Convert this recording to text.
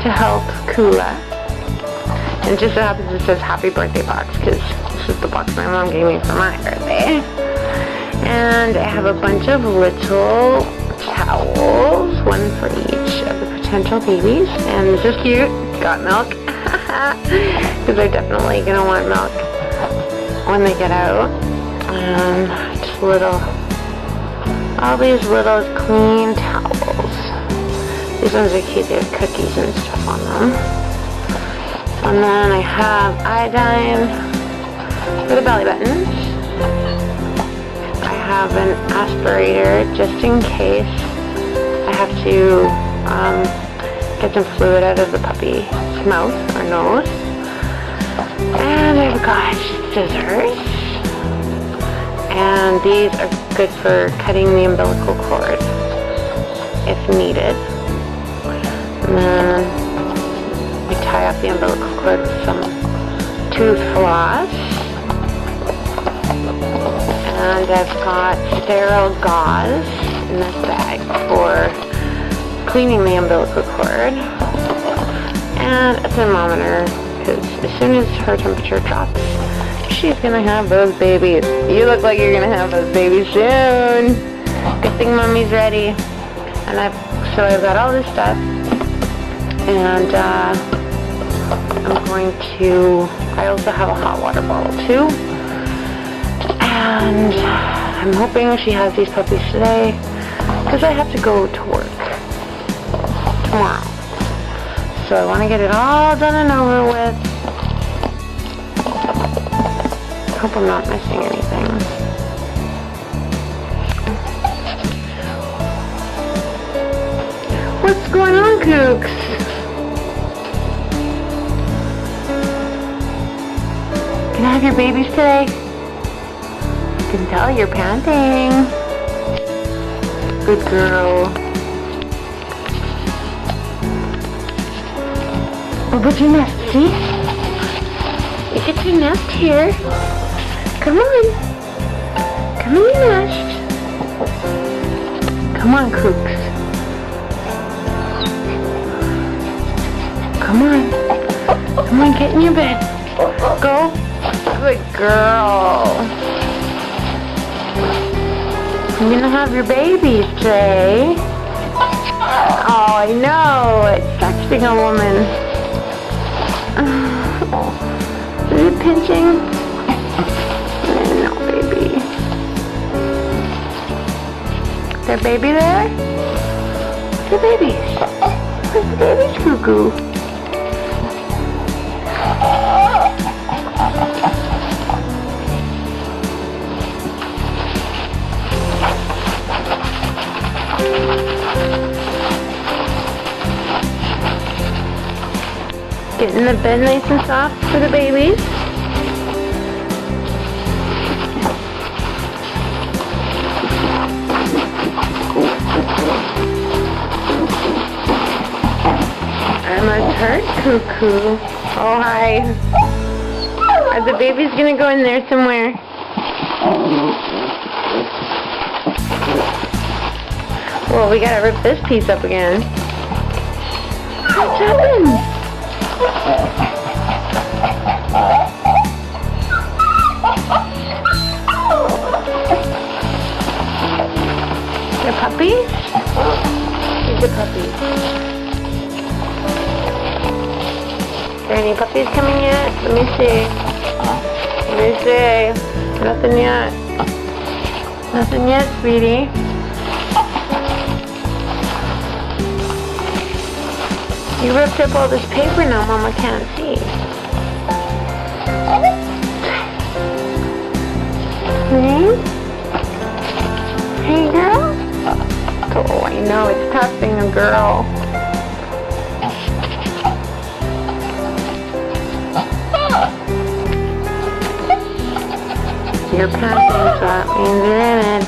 to help Kulas. And it just so happens it says happy birthday box because this is the box my mom gave me for my birthday. And I have a bunch of little towels, one for each of the potential babies. And this is cute. Got milk. Because they're definitely going to want milk when they get out. Just all these little clean towels. These ones are cute. They have cookies and stuff on them. And then I have iodine for the belly buttons. I have an aspirator just in case I have to get some fluid out of the puppy's mouth or nose. And I've got scissors. And these are good for cutting the umbilical cord if needed. And then we tie up the umbilical cord with some tooth floss. And I've got sterile gauze in this bag for cleaning the umbilical cord. And a thermometer, because as soon as her temperature drops, she's gonna have those babies. You look like you're gonna have those babies soon. Good thing mommy's ready. And I've got all this stuff. And I also have a hot water bottle too. And I'm hoping she has these puppies today because I have to go to work tomorrow. So I want to get it all done and over with. Hope I'm not missing anything. What's going on, Kooks? Can I have your babies today? I can tell you're panting. Good girl. Oh, what's your nest? See? You get your nest here. Come on. Come in your nest. Come on, Kooks. Come on. Come on, get in your bed. Go. Good girl. You're gonna have your babies today. Oh, I know. It's such being a woman. Is it pinching? No, baby. Is there a baby there? Where's the babies? Where's the babies, Cuckoo? Getting the bed nice and soft for the babies. I'm a turd cuckoo. Oh, hi. Are the babies gonna go in there somewhere? Well, we gotta rip this piece up again. What's happened? They're puppies? These are puppies. Are there any puppies coming yet? Let me see. Let me see. Nothing yet. Nothing yet, sweetie. You ripped up all this paper now, Mama can't see. Hey, girl? Oh, I know, it's tough being a girl. You're panting, so that means you're in it.